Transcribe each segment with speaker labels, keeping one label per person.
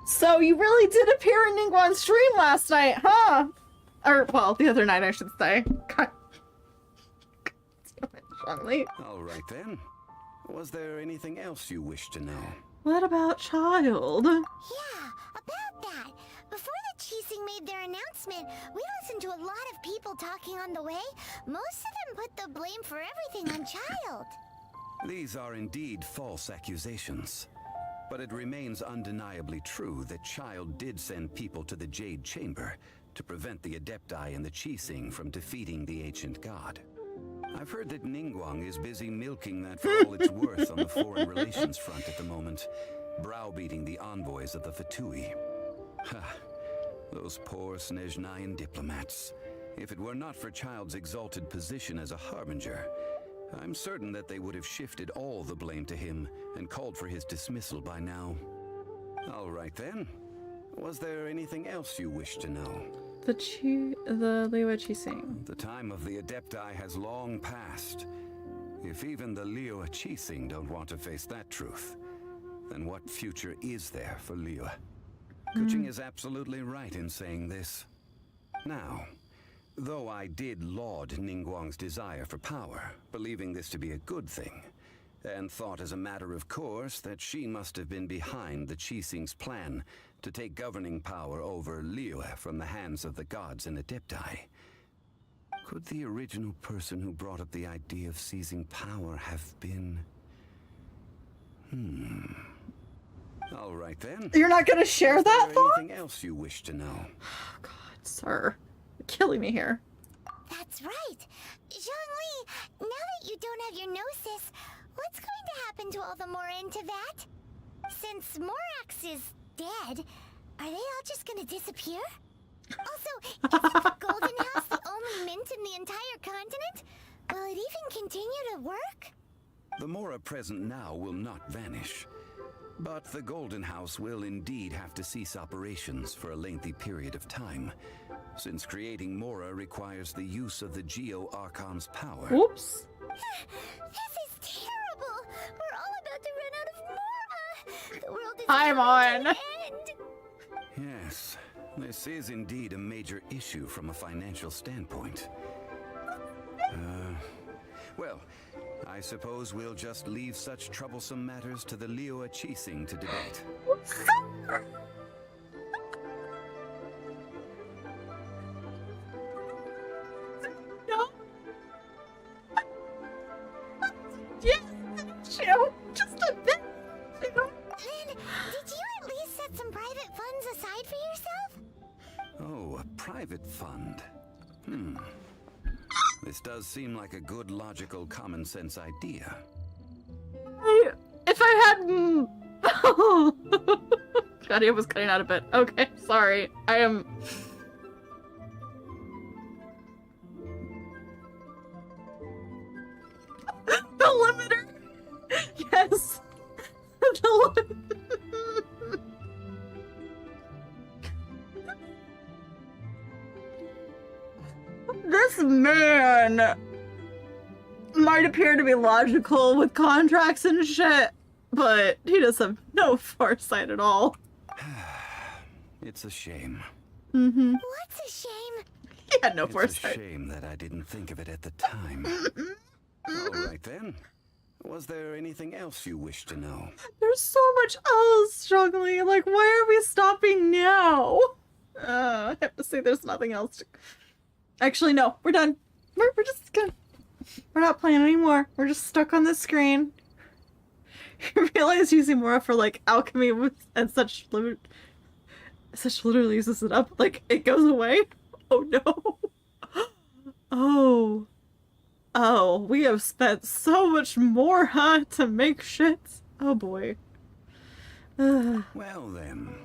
Speaker 1: So you really did appear in Ningguang's stream last night, huh? Or, well, the other night, I should say. God. Strongly.
Speaker 2: All right then. Was there anything else you wish to know?
Speaker 1: What about Child?
Speaker 3: Yeah, about that. Before the Qixing made their announcement, we listened to a lot of people talking on the way. Most of them put the blame for everything on Child.
Speaker 2: These are indeed false accusations. But it remains undeniably true that Child did send people to the Jade Chamber to prevent the Adepti and the Qixing from defeating the ancient god. I've heard that Ningguang is busy milking that for all it's worth on the foreign relations front at the moment, browbeating the envoys of the Fatui. Ha! Those poor Snezhnayan diplomats. If it were not for Child's exalted position as a harbinger, I'm certain that they would have shifted all the blame to him and called for his dismissal by now. All right then. Was there anything else you wish to know?
Speaker 1: The Liyue Qixing.
Speaker 2: The time of the Adepti has long passed. If even the Liyue Qixing don't want to face that truth, then what future is there for Liyue? Kuching is absolutely right in saying this. Now, though I did laud Ningguang's desire for power, believing this to be a good thing, and thought as a matter of course that she must have been behind the Qixing's plan to take governing power over Liyue from the hands of the gods and Adepti. Could the original person who brought up the idea of seizing power have been... All right then.
Speaker 1: You're not gonna share that thought?
Speaker 2: Anything else you wish to know?
Speaker 1: Oh, God, sir. You're killing me here.
Speaker 3: That's right. Zhongli, now that you don't have your gnosis, what's going to happen to all the Mora in Teyvat? Since Morax is dead, are they all just gonna disappear? Also, isn't the Golden House the only mint in the entire continent? Will it even continue to work?
Speaker 2: The Mora present now will not vanish. But the Golden House will indeed have to cease operations for a lengthy period of time, since creating Mora requires the use of the Geo-Archon's power.
Speaker 1: Oops.
Speaker 3: This is terrible! We're all about to run out of Mora! The world is
Speaker 1: I'm
Speaker 3: coming to
Speaker 1: on.
Speaker 3: an end!
Speaker 2: Yes, this is indeed a major issue from a financial standpoint. Well, I suppose we'll just leave such troublesome matters to the Liyue Qixing to debate.
Speaker 1: No. Yeah, chill. Just a bit. Chill.
Speaker 3: Then, did you at least set some private funds aside for yourself?
Speaker 2: Oh, a private fund. This does seem like a good, logical, common sense idea.
Speaker 1: If I had... God, it was cutting out a bit. Okay, sorry. I am... The limiter! Yes! The limiter! This man might appear to be logical with contracts and shit, but he does have no foresight at all.
Speaker 2: It's a shame.
Speaker 3: What's a shame?
Speaker 1: He had no
Speaker 2: It's
Speaker 1: foresight.
Speaker 2: a shame that I didn't think of it at the time. All right then. Was there anything else you wish to know?
Speaker 1: There's so much else struggling. Like, why are we stopping now? I have to say there's nothing else to... Actually, no. We're done. We're just gonna... We're not playing anymore. We're just stuck on this screen. You realize using Mora for, like, alchemy and such literally uses it up. Like, it goes away? Oh, no. Oh. Oh, we have spent so much more, huh, to make shit. Oh, boy.
Speaker 2: Well then,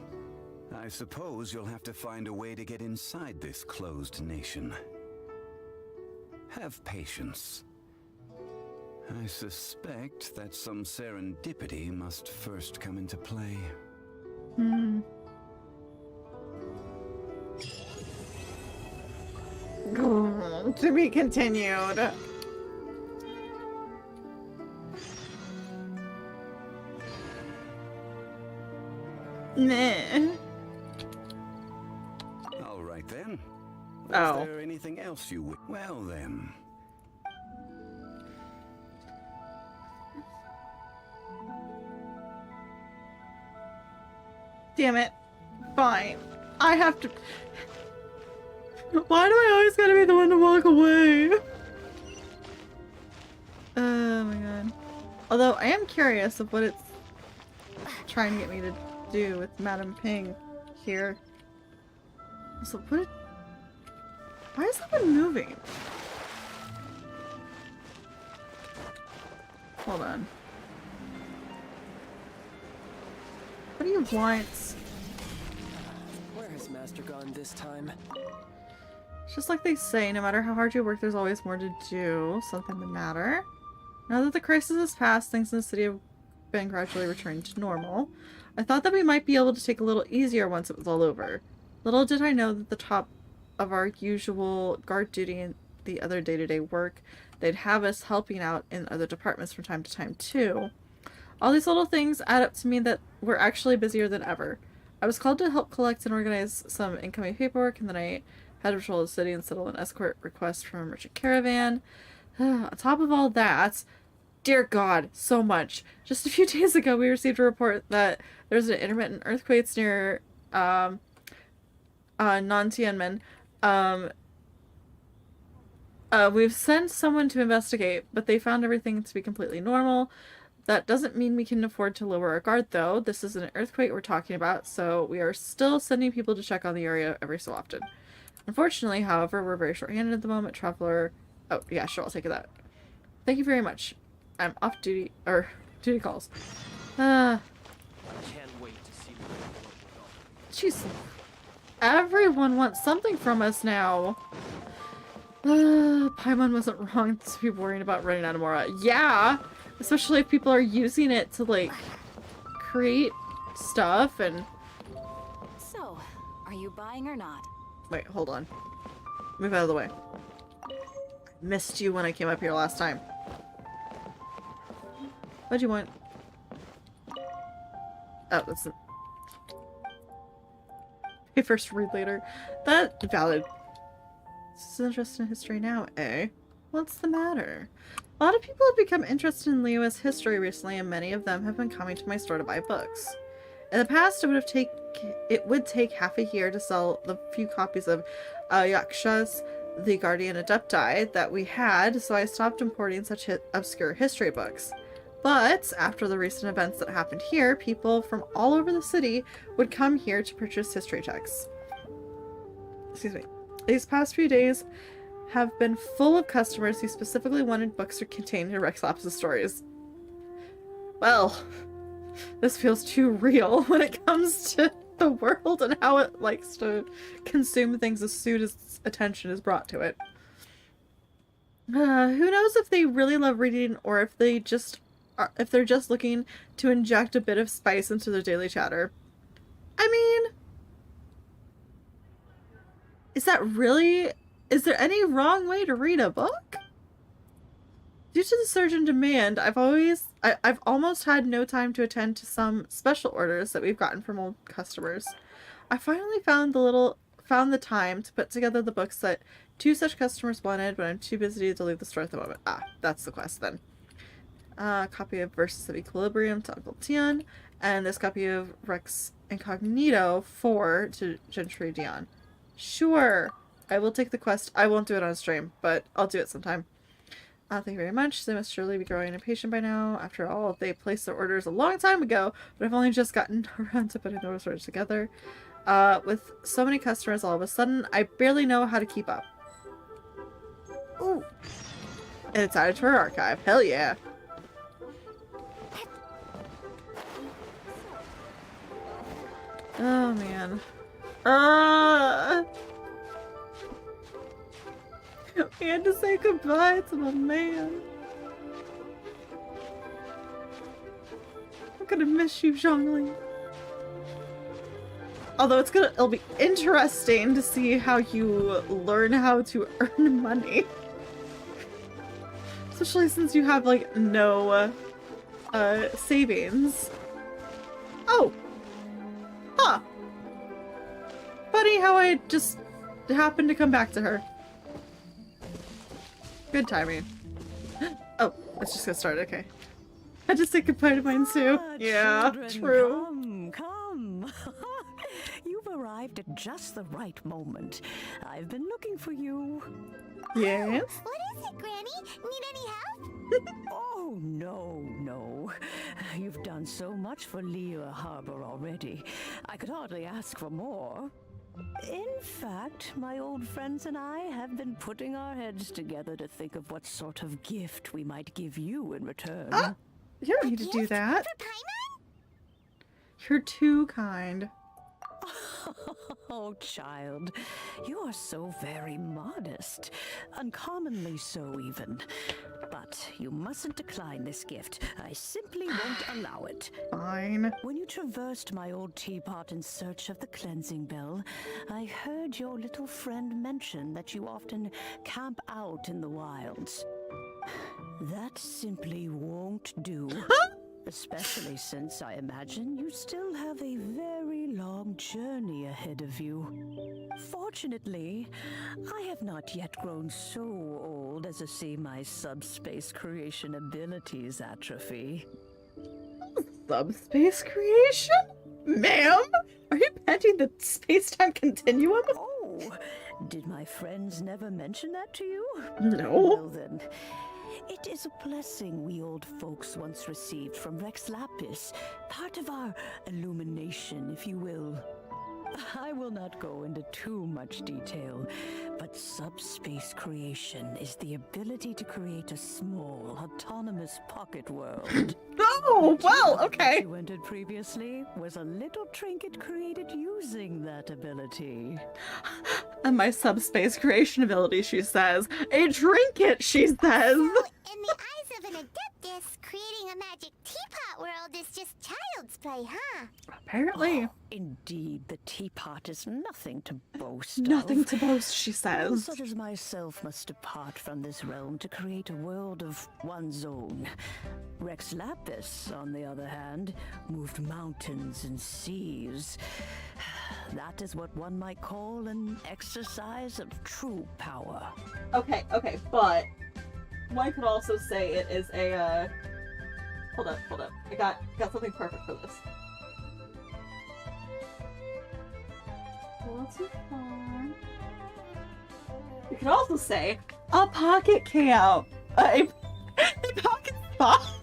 Speaker 2: I suppose you'll have to find a way to get inside this closed nation. Have patience. I suspect that some serendipity must first come into play.
Speaker 1: To be continued. Nah.
Speaker 2: All right then.
Speaker 1: Oh.
Speaker 2: Is there anything else you would? Well then.
Speaker 1: Damn it. Fine. I have to. Why do I always gotta be the one to walk away? Oh my god. Although I am curious of what it's trying to get me to do with Madame Ping here. So what? Why is that one moving? Hold on. What do you want?
Speaker 4: Where has Master gone this time?
Speaker 1: It's just like they say, no matter how hard you work, there's always more to do. Something the matter. Now that the crisis has passed, things in the city have been gradually returning to normal. I thought that we might be able to take a little easier once it was all over. Little did I know that the top of our usual guard duty and the other day-to-day work, they'd have us helping out in other departments from time to time too. All these little things add up to mean that we're actually busier than ever. I was called to help collect and organize some incoming paperwork, and then I had to patrol the city and settle an escort request from a merchant caravan. On top of all that, dear God, so much. Just a few days ago, we received a report that there's an intermittent earthquakes near Nantianmen. We've sent someone to investigate, but they found everything to be completely normal. That doesn't mean we can afford to lower our guard, though. This is an earthquake we're talking about, so we are still sending people to check on the area every so often. Unfortunately, however, we're very short-handed at the moment. Traveler... Oh, yeah, sure, I'll take that. Thank you very much. I'm off duty... duty calls.
Speaker 4: I can't wait to see what
Speaker 1: Jeez. Everyone wants something from us now. Paimon wasn't wrong to be worrying about running out of Mora. Yeah! Especially if people are using it to, like, create stuff and...
Speaker 5: So, are you buying or not?
Speaker 1: Wait, hold on. Move out of the way. Missed you when I came up here last time. What'd you want? Oh, that's... Pay first, read later. That... valid. This is interested in history now, eh? What's the matter? A lot of people have become interested in Liyue's history recently, and many of them have been coming to my store to buy books. In the past, it would take half a year to sell the few copies of Yaksha's The Guardian Adepti that we had, so I stopped importing such obscure history books. But after the recent events that happened here, people from all over the city would come here to purchase history texts. Excuse me. These past few days have been full of customers who specifically wanted books contained in Rex Lapis' stories. Well, this feels too real when it comes to the world and how it likes to consume things as soon as attention is brought to it. Who knows if they really love reading or if they're just looking to inject a bit of spice into their daily chatter. I mean, is there any wrong way to read a book? Due to the surge in demand, I've almost had no time to attend to some special orders that we've gotten from old customers. I finally found the time to put together the books that two such customers wanted, but I'm too busy to leave the store at the moment. Ah, that's the quest then. Copy of Verses of Equilibrium to Uncle Tian, and this copy of Rex Incognito 4 to Gentry Dion. Sure, I will take the quest. I won't do it on stream, but I'll do it sometime. Thank you very much. They must surely be growing impatient by now. After all, they placed their orders a long time ago, but I've only just gotten around to putting those orders together. With so many customers all of a sudden, I barely know how to keep up. Ooh. And it's added to our archive. Hell yeah. Oh, man. We had to say goodbye to my man. I'm gonna miss you, Zhongli. Although it'll be interesting to see how you learn how to earn money. Especially since you have, like, no savings. Oh! I just happened to come back to her. Good timing. Oh, let's just get started, okay. I just said goodbye to mine too. Yeah,
Speaker 6: Children,
Speaker 1: true.
Speaker 6: Come. You've arrived at just the right moment. I've been looking for you.
Speaker 1: Yes.
Speaker 3: What is it, Granny? Need any help?
Speaker 6: Oh, no. You've done so much for Liyue Harbor already. I could hardly ask for more. In fact, my old friends and I have been putting our heads together to think of what sort of gift we might give you in return.
Speaker 1: You don't need to do that.
Speaker 3: For Paimon?
Speaker 1: You're too kind.
Speaker 6: Oh, child, you are so very modest. Uncommonly so, even. But you mustn't decline this gift. I simply won't allow it.
Speaker 1: Fine.
Speaker 6: When you traversed my old teapot in search of the cleansing bell, I heard your little friend mention that you often camp out in the wilds. That simply won't do. Especially since I imagine you still have a very long journey ahead of you. Fortunately, I have not yet grown so old as to see my subspace creation abilities atrophy.
Speaker 1: Subspace creation? Ma'am? Are you bending the space-time continuum?
Speaker 6: Oh, did my friends never mention that to you?
Speaker 1: No.
Speaker 6: Well then, it is a blessing we old folks once received from Rex Lapis, part of our illumination, if you will. I will not go into too much detail, but subspace creation is the ability to create a small, autonomous pocket world.
Speaker 1: Oh, well, okay.
Speaker 6: You entered previously was a little trinket created using that ability.
Speaker 1: And my subspace creation ability, she says. A trinket, she says.
Speaker 3: So, in the eyes of an Adeptus, creating a magic teapot world is just child's play, huh?
Speaker 1: Apparently.
Speaker 6: Indeed, the teapot is nothing to boast
Speaker 1: Nothing
Speaker 6: of.
Speaker 1: to boast, she
Speaker 6: One
Speaker 1: says.
Speaker 6: such as myself must depart from this realm to create a world of one's own. Rex Lapis, on the other hand, moved mountains and seas. That is what one might call an exercise of true power.
Speaker 1: Okay, but one could also say it is a, Hold up. I got something perfect for this. Not too far. You could also say a pocket camp. A pocket spa.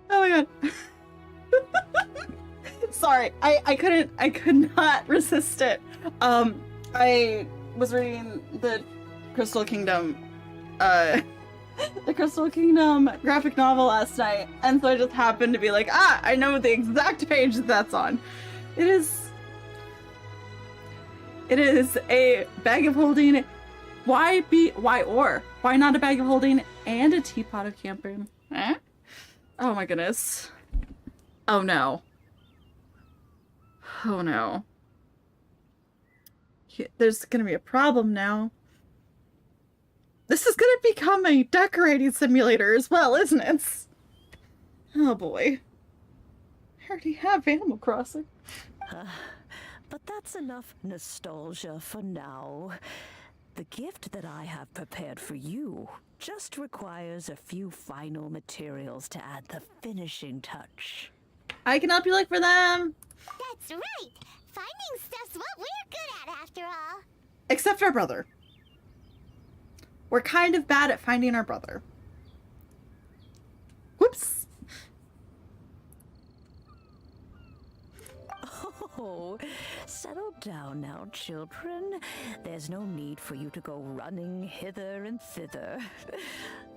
Speaker 1: Oh my god. Sorry, I could not resist it. I was reading the Crystal Kingdom graphic novel last night, and so I just happened to be like, I know the exact page that's on. It is a bag of holding. Why not a bag of holding and a teapot of camping? Eh? Oh my goodness. Oh no. Oh no. There's gonna be a problem now. This is gonna become a decorating simulator as well, isn't it? Oh boy. I already have Animal Crossing.
Speaker 6: But that's enough nostalgia for now. The gift that I have prepared for you just requires a few final materials to add the finishing touch.
Speaker 1: I can help you look for them!
Speaker 3: That's right! Finding stuff's what we're good at, after all.
Speaker 1: Except our brother. We're kind of bad at finding our brother. Whoops!
Speaker 6: Oh, settle down now, children. There's no need for you to go running hither and thither.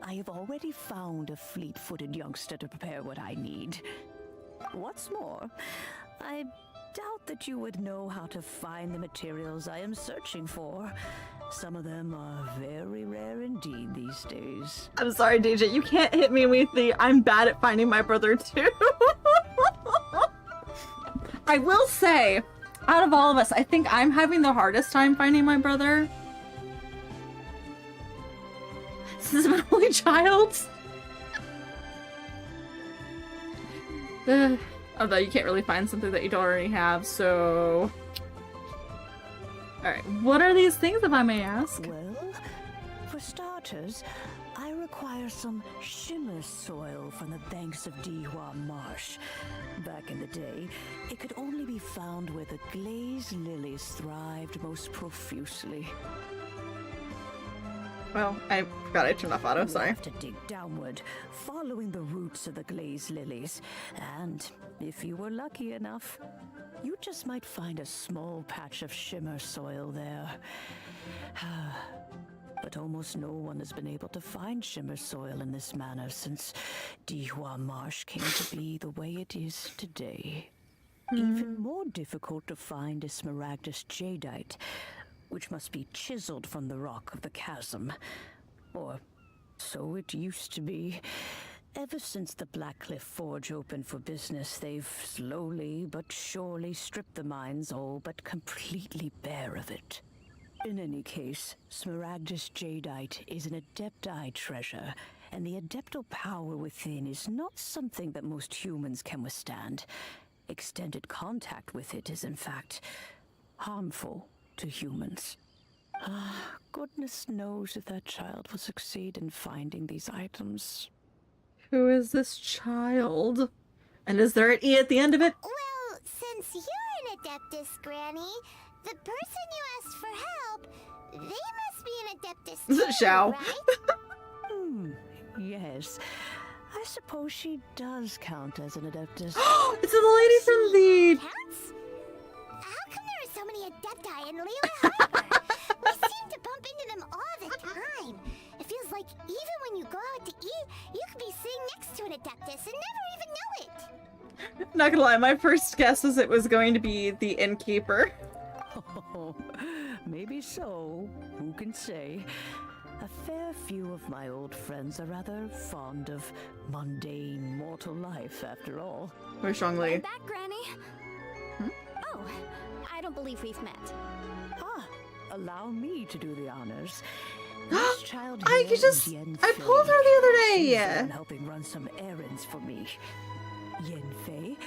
Speaker 6: I have already found a fleet-footed youngster to prepare what I need. What's more, I doubt that you would know how to find the materials I am searching for. Some of them are very rare indeed these days.
Speaker 1: I'm sorry, DJ. You can't hit me with the I'm bad at finding my brother too. I will say, out of all of us, I think I'm having the hardest time finding my brother. Since I'm an only child. Although you can't really find something that you don't already have, so... Alright, what are these things, if I may ask?
Speaker 6: Well, for starters, I require some shimmer soil from the banks of Dihua Marsh. Back in the day, it could only be found where the glazed lilies thrived most profusely.
Speaker 1: Well, I forgot I turned off auto,
Speaker 6: You
Speaker 1: sorry.
Speaker 6: have to dig downward, following the roots of the glazed lilies. And if you were lucky enough, you just might find a small patch of shimmer soil there. But almost no one has been able to find shimmer soil in this manner since Dihua Marsh came to be the way it is today. Even more difficult to find is smaragdus jadeite, which must be chiseled from the rock of the chasm. Or so it used to be. Ever since the Blackcliff Forge opened for business, they've slowly but surely stripped the mines all but completely bare of it. In any case, smaragdus jadeite is an adepti treasure, and the adeptal power within is not something that most humans can withstand. Extended contact with it is, in fact, harmful to humans. Goodness knows if that child will succeed in finding these items.
Speaker 1: Who is this child? And is there an E at the end of it?
Speaker 3: Well, since you're an Adeptus, Granny, the person you asked for help, they must be an Adeptus
Speaker 1: Is it
Speaker 3: too,
Speaker 1: Xiao?
Speaker 3: right?
Speaker 6: Yes. I suppose she does count as an adeptus.
Speaker 1: It's the lady from the...
Speaker 3: Counts? How come there are so many Adepti in Liyue Harbor? We seem to bump into them all the time. It feels like even when you go out to eat, you could be sitting next to an Adeptus and never even know it.
Speaker 1: Not gonna lie, my first guess was it was going to be the innkeeper.
Speaker 6: Oh, maybe so. Who can say? A fair few of my old friends are rather fond of mundane mortal life, after all.
Speaker 1: Very strongly.
Speaker 5: I'm back, Granny. Oh, I don't believe we've met.
Speaker 6: Allow me to do the honors. This child
Speaker 1: I
Speaker 6: here
Speaker 1: just...
Speaker 6: is Yen
Speaker 1: I
Speaker 6: Fei.
Speaker 1: pulled her the other
Speaker 6: She's
Speaker 1: day.
Speaker 6: been helping run some errands for me. Yen Fei,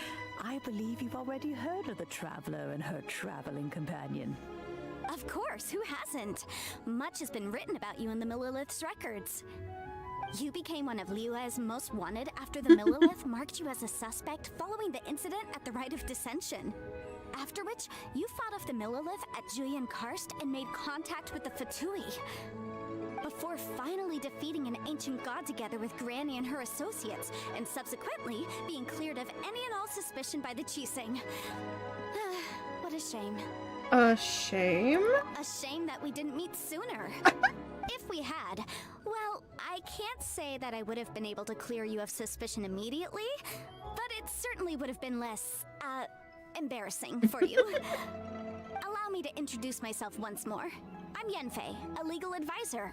Speaker 6: I believe you've already heard of the traveler and her traveling companion.
Speaker 5: Of course, who hasn't? Much has been written about you in the Millilith's records. You became one of Liyue's most wanted after the Millilith marked you as a suspect following the incident at the Rite of Dissension. After which, you fought off the Millilith at Julian Karst and made contact with the Fatui. Before finally defeating an ancient god together with Granny and her associates, and subsequently being cleared of any and all suspicion by the Chiseng. What a shame.
Speaker 1: A shame?
Speaker 5: A shame that we didn't meet sooner. If we had, well, I can't say that I would have been able to clear you of suspicion immediately, but it certainly would have been less, embarrassing for you. Allow me to introduce myself once more. I'm Yen Fei, a legal advisor.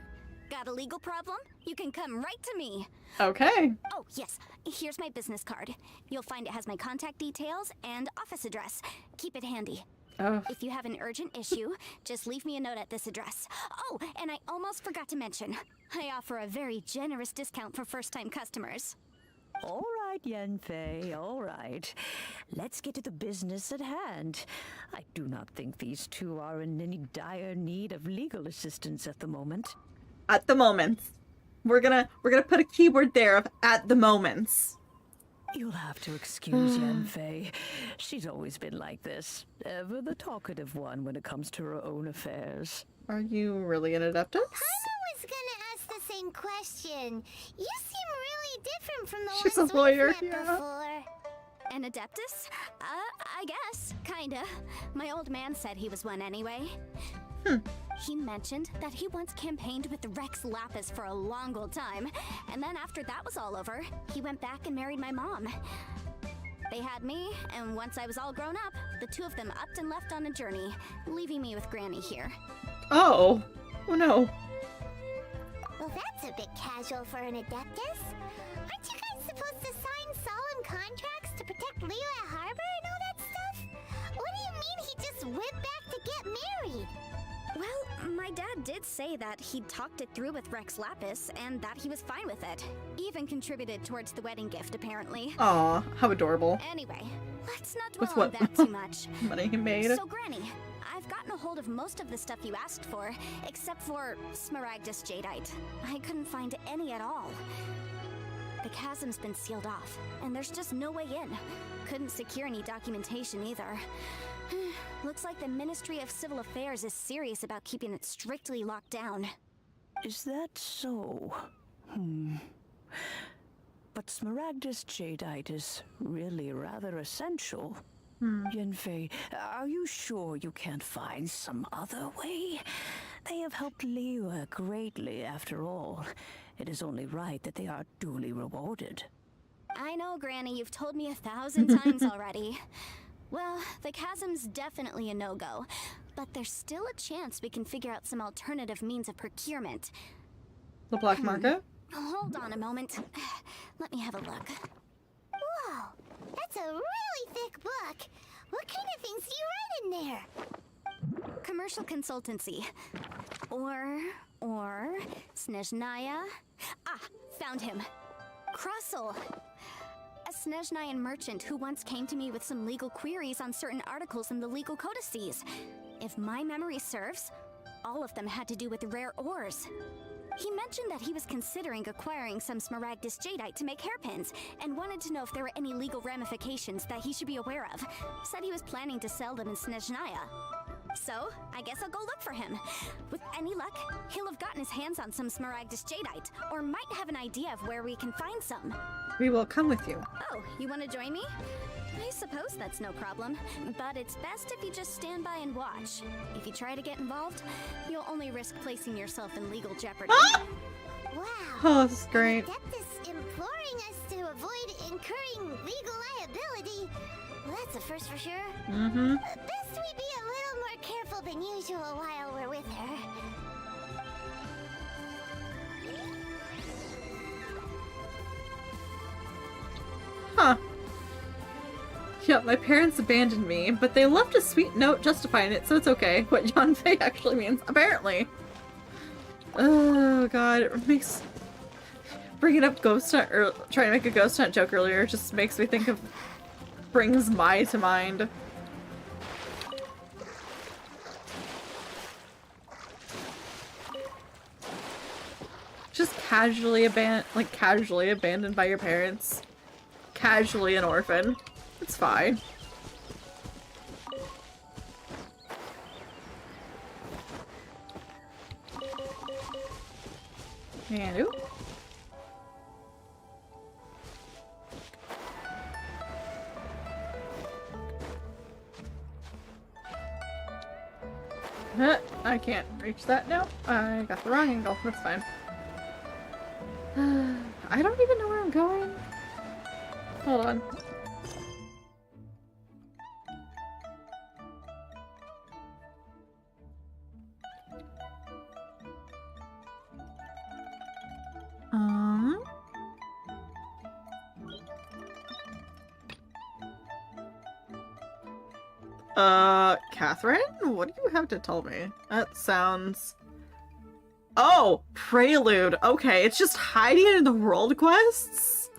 Speaker 5: Got a legal problem? You can come right to me.
Speaker 1: Okay.
Speaker 5: Oh, yes, here's my business card. You'll find it has my contact details and office address. Keep it handy.
Speaker 1: Oh,
Speaker 5: If you have an urgent issue, just leave me a note at this address. Oh, and I almost forgot to mention, I offer a very generous discount for first-time customers.
Speaker 6: All right, Yen Fei, all right. Let's get to the business at hand. I do not think these two are in any dire need of legal assistance at the moment.
Speaker 1: at the moment. We're gonna put a keyword there of at the moments.
Speaker 6: You'll have to excuse Yen Fei. She's always been like this. Ever the talkative one when it comes to her own affairs.
Speaker 1: Are you really an adeptus?
Speaker 3: I was gonna ask the same question. You seem really different from the
Speaker 1: She's a
Speaker 3: ones
Speaker 1: lawyer,
Speaker 3: we've met
Speaker 1: yeah.
Speaker 3: before.
Speaker 5: An Adeptus? I guess. Kinda. My old man said he was one anyway. He mentioned that he once campaigned with Rex Lapis for a long old time, and then after that was all over, he went back and married my mom. They had me, and once I was all grown up, the two of them upped and left on a journey, leaving me with Granny here.
Speaker 1: Oh. Oh no.
Speaker 3: Well, that's a bit casual for an Adeptus. Aren't you guys supposed to sign solemn contracts to protect Liyue Harbor and all that stuff? What do you mean he just went back to get married?
Speaker 5: Well, my dad did say that he'd talked it through with Rex Lapis and that he was fine with it. Even contributed towards the wedding gift, apparently.
Speaker 1: Aw, how adorable.
Speaker 5: Anyway, let's not
Speaker 1: With
Speaker 5: dwell on
Speaker 1: what
Speaker 5: that too much.
Speaker 1: money he made.
Speaker 5: So, Granny, I've gotten a hold of most of the stuff you asked for, except for Smaragdus Jadeite. I couldn't find any at all. The chasm's been sealed off, and there's just no way in. Couldn't secure any documentation either. Looks like the Ministry of Civil Affairs is serious about keeping it strictly locked down.
Speaker 6: Is that so? But Smaragdus Jadeite is really rather essential. Yenfei, are you sure you can't find some other way? They have helped Liyue greatly, after all. It is only right that they are duly rewarded.
Speaker 5: I know, Granny, you've told me 1,000 times already. Well, the chasm's definitely a no-go, but there's still a chance we can figure out some alternative means of procurement.
Speaker 1: The black market?
Speaker 5: Hold on a moment. Let me have a look.
Speaker 3: Whoa, that's a really thick book. What kind of things do you write in there?
Speaker 5: Commercial consultancy. Or Snezhnaya. Ah, found him. Krusel. A Snezhnayan merchant who once came to me with some legal queries on certain articles in the legal codices. If my memory serves, all of them had to do with rare ores. He mentioned that he was considering acquiring some Smaragdus Jadeite to make hairpins, and wanted to know if there were any legal ramifications that he should be aware of. Said he was planning to sell them in Snezhnaya. So, I guess I'll go look for him. With any luck, he'll have gotten his hands on some Smaragdus Jadeite, or might have an idea of where we can find some.
Speaker 1: We will come with you.
Speaker 5: Oh, you want to join me? I suppose that's no problem, but it's best if you just stand by and watch. If you try to get involved, you'll only risk placing yourself in legal jeopardy.
Speaker 3: Wow.
Speaker 1: Oh, this is great.
Speaker 3: Adeptus imploring us to avoid incurring legal liability. Well, that's a first for sure.
Speaker 1: Mm-hmm.
Speaker 3: Best we be a little more careful than usual while we're with her.
Speaker 1: Huh. Yeah, my parents abandoned me, but they left a sweet note justifying it, so it's okay. What Yanfei actually means, apparently. Oh god, it makes... Bringing up Ghost Hunt, or trying to make a Ghost Hunt joke earlier, just makes me think of... Brings Mai to mind. Just casually abandoned by your parents. Casually an orphan. It's fine. And oop. I can't reach that now. I got the wrong angle. That's fine. I don't even know where I'm going. Hold on. Catherine? What do you have to tell me? That sounds... Oh! Prelude! Okay, it's just hiding in the world quests?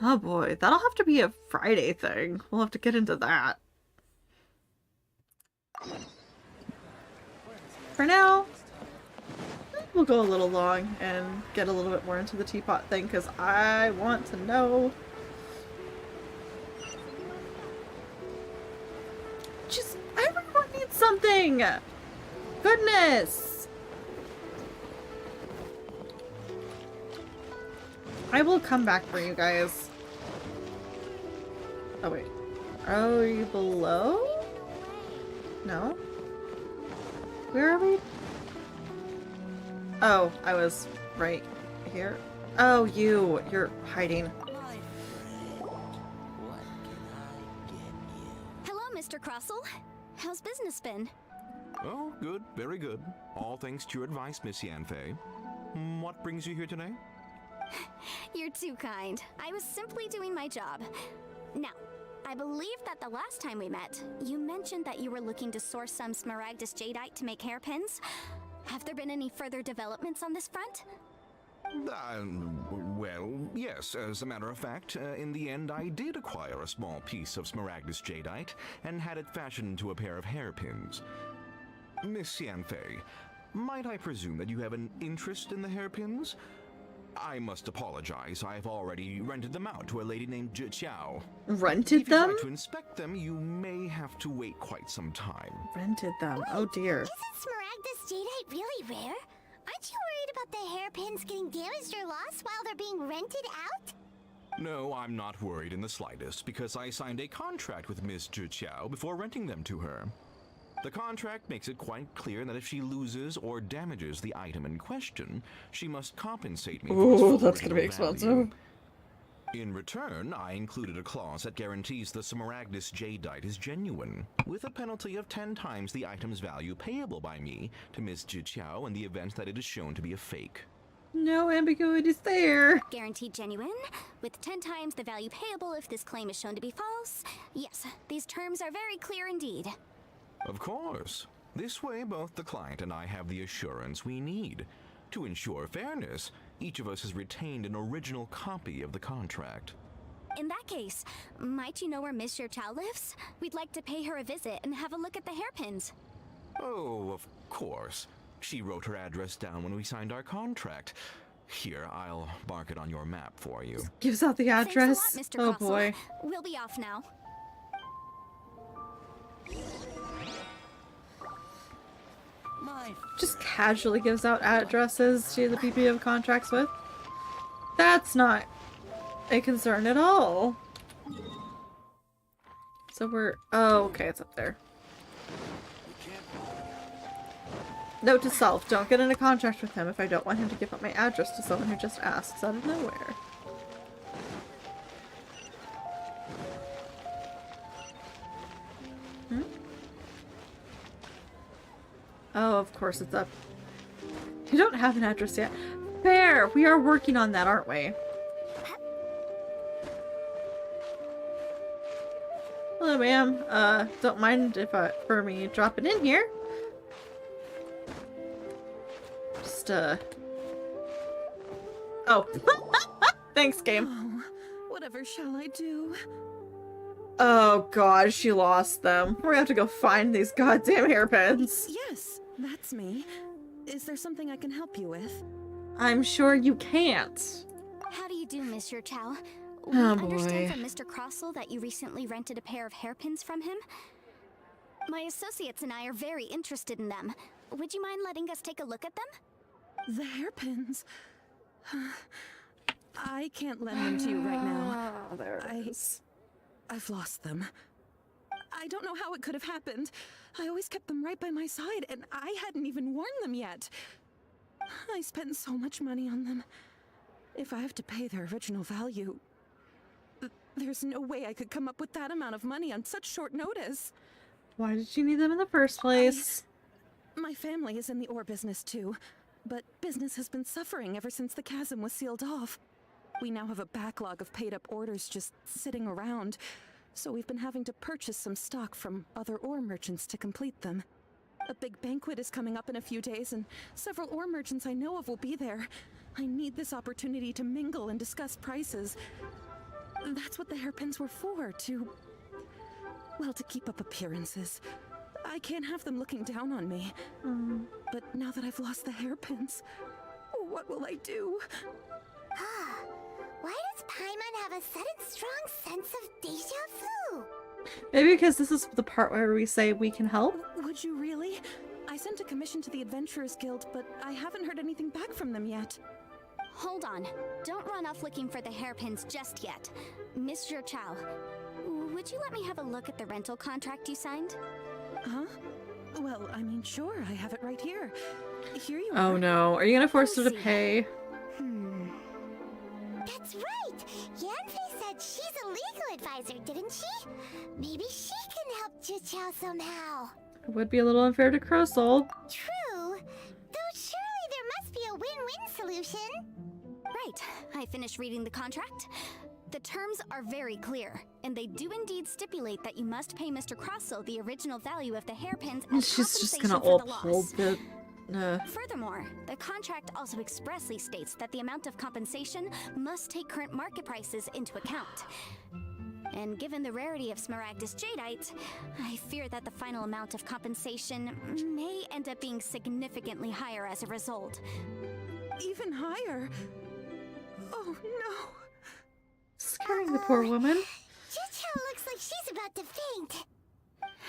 Speaker 1: Oh boy, that'll have to be a Friday thing. We'll have to get into that. For now, we'll go a little long and get a little bit more into the teapot thing, because I want to know... Just, everyone needs something! Goodness! I will come back for you guys. Oh wait. Are you below? No? Where are we? Oh, I was right here. Oh, you're hiding.
Speaker 5: Hello, Mr. Crossell. How's business been?
Speaker 7: Oh, good, very good. All thanks to your advice, Miss Yanfei. What brings you here today?
Speaker 5: You're too kind. I was simply doing my job. Now, I believe that the last time we met, you mentioned that you were looking to source some Smaragdus Jadeite to make hairpins. Have there been any further developments on this front?
Speaker 7: Well, yes. As a matter of fact, in the end, I did acquire a small piece of smaragdus jadeite and had it fashioned into a pair of hairpins. Miss Yanfei, might I presume that you have an interest in the hairpins? I must apologize. I've already rented them out to a lady named Zhi Qiao.
Speaker 1: Rented
Speaker 7: If you'd
Speaker 1: them?
Speaker 7: like to inspect them, you may have to wait quite some time.
Speaker 1: Rented them. Oh dear.
Speaker 3: Isn't smaragdus jadeite really rare? Aren't you worried about the hairpins getting damaged or lost while they're being rented out?
Speaker 7: No, I'm not worried in the slightest, because I signed a contract with Miss Zhi Qiao before renting them to her. The contract makes it quite clear that if she loses or damages the item in question, she must compensate me for its
Speaker 1: Ooh,
Speaker 7: full
Speaker 1: that's gonna be
Speaker 7: original
Speaker 1: expensive.
Speaker 7: value. In return, I included a clause that guarantees the smaragdus jadeite is genuine, with a penalty of 10 times the item's value payable by me to Miss Zhi Qiao in the event that it is shown to be a fake.
Speaker 1: No ambiguities there.
Speaker 5: Guaranteed genuine, with 10 times the value payable if this claim is shown to be false. Yes, these terms are very clear indeed.
Speaker 7: Of course. This way, both the client and I have the assurance we need. To ensure fairness, each of us has retained an original copy of the contract.
Speaker 5: In that case, might you know where Miss Zhi Qiao lives? We'd like to pay her a visit and have a look at the hairpins.
Speaker 7: Oh, of course. She wrote her address down when we signed our contract. Here, I'll mark it on your map for you.
Speaker 1: Gives out the address.
Speaker 5: Thanks a lot, Mr.
Speaker 1: Oh
Speaker 5: Crossell.
Speaker 1: boy.
Speaker 5: We'll be off now.
Speaker 1: Just casually gives out addresses to the people you have contracts with. That's not a concern at all. So we're... Oh, okay, it's up there. Note to self, don't get in a contract with him if I don't want him to give up my address to someone who just asks out of nowhere. Hmm? Oh, of course it's up. You don't have an address yet. Fair! We are working on that, aren't we? Hello, ma'am. Don't mind if for me dropping in here. Just, Oh. Thanks, game.
Speaker 6: Oh, whatever shall I do?
Speaker 1: Oh god, she lost them. We're gonna have to go find these goddamn hairpins.
Speaker 6: Yes, that's me. Is there something I can help you with?
Speaker 1: I'm sure you can't.
Speaker 5: How do you do, Miss Zhi Qiao? We
Speaker 1: Oh,
Speaker 5: understand
Speaker 1: boy.
Speaker 5: from Mr. Crossell that you recently rented a pair of hairpins from him. My associates and I are very interested in them. Would you mind letting us take a look at them?
Speaker 6: The hairpins. I can't lend them to you right now.
Speaker 1: Oh, there it is.
Speaker 6: I've lost them. I don't know how it could have happened. I always kept them right by my side, and I hadn't even worn them yet. I spent so much money on them. If I have to pay their original value, there's no way I could come up with that amount of money on such short notice.
Speaker 1: Why did you need them in the first place?
Speaker 6: My family is in the ore business too, but business has been suffering ever since the chasm was sealed off. We now have a backlog of paid-up orders just sitting around, so we've been having to purchase some stock from other ore merchants to complete them. A big banquet is coming up in a few days, and several ore merchants I know of will be there. I need this opportunity to mingle and discuss prices. That's what the hairpins were for, well, to keep up appearances. I can't have them looking down on me. But now that I've lost the hairpins, what will I do?
Speaker 3: Why does Paimon have a sudden strong sense of deja vu?
Speaker 1: Maybe because this is the part where we say we can help?
Speaker 6: Would you really? I sent a commission to the Adventurers Guild, but I haven't heard anything back from them yet.
Speaker 5: Hold on. Don't run off looking for the hairpins just yet. Miss Zhi Qiao, would you let me have a look at the rental contract you signed?
Speaker 6: Huh? Well, I mean, sure, I have it right here. Here you are.
Speaker 1: Oh no. Are you gonna force her to
Speaker 5: see.
Speaker 1: pay?
Speaker 3: That's right! Yanfei said she's a legal advisor, didn't she? Maybe she can help Zhi Qiao somehow.
Speaker 1: It would be a little unfair to Crossold.
Speaker 3: True. Though surely there must be a win-win solution.
Speaker 5: Right. I finished reading the contract. The terms are very clear, and they do indeed stipulate that you must pay Mr. Crossell the original value of the hairpins as
Speaker 1: She's just
Speaker 5: compensation
Speaker 1: gonna
Speaker 5: for the
Speaker 1: uphold
Speaker 5: loss.
Speaker 1: it.
Speaker 5: Furthermore, the contract also expressly states that the amount of compensation must take current market prices into account. And given the rarity of Smaragdus Jadeite, I fear that the final amount of compensation may end up being significantly higher as a result.
Speaker 6: Even higher? Oh no.
Speaker 1: Scaring the poor woman.
Speaker 3: Chicho looks like she's about to faint.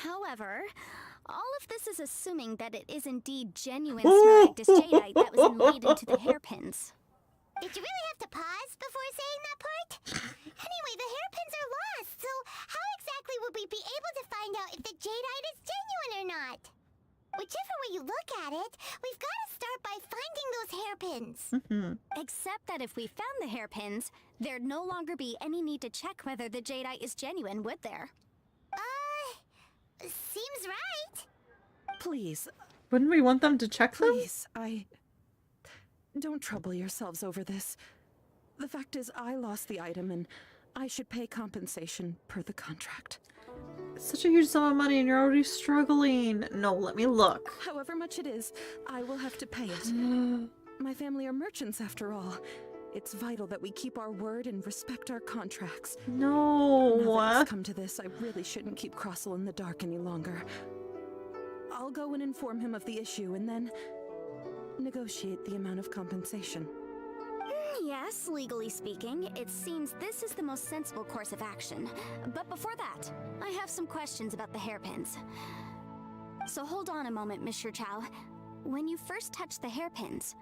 Speaker 5: However, all of this is assuming that it is indeed genuine Smaragdus Jadeite that was inlaid into the hairpins.
Speaker 3: Did you really have to pause before saying that part? Anyway, the hairpins are lost, so how exactly would we be able to find out if the jadeite is genuine or not? Whichever way you look at it, we've got to start by finding those hairpins.
Speaker 5: Except that if we found the hairpins, there'd no longer be any need to check whether the jadeite is genuine, would there?
Speaker 3: Seems right.
Speaker 6: Please,
Speaker 1: Wouldn't we want them to check them?
Speaker 6: please, don't trouble yourselves over this. The fact is, I lost the item and I should pay compensation per the contract.
Speaker 1: It's such a huge sum of money and you're already struggling. No, let me look.
Speaker 6: However much it is, I will have to pay it. My family are merchants after all. It's vital that we keep our word and respect our contracts. Now that
Speaker 1: No.
Speaker 6: it's come to this, I really shouldn't keep Crossel in the dark any longer. I'll go and inform him of the issue and then negotiate the amount of compensation.
Speaker 5: Yes, legally speaking, it seems this is the most sensible course of action. But before that, I have some questions about the hairpins. So hold on a moment, Mr. Chow. When you first touched the hairpins,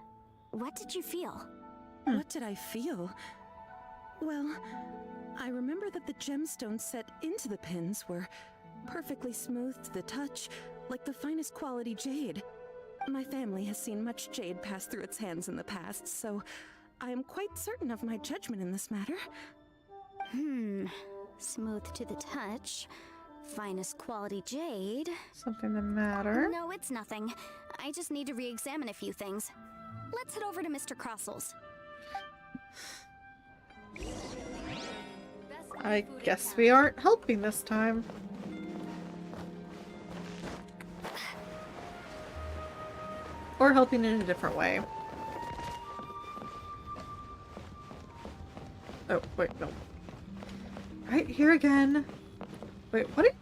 Speaker 5: what did you feel?
Speaker 6: What did I feel? Well, I remember that the gemstones set into the pins were perfectly smooth to the touch, like the finest quality jade. My family has seen much jade pass through its hands in the past, so I am quite certain of my judgment in this matter.
Speaker 5: Smooth to the touch. Finest quality jade.
Speaker 1: Something the matter.
Speaker 5: No, it's nothing. I just need to re-examine a few things. Let's head over to Mr. Crossel's.
Speaker 1: I guess we aren't helping this time. Or helping in a different way. Oh, wait, no. Right here again. Wait, what are you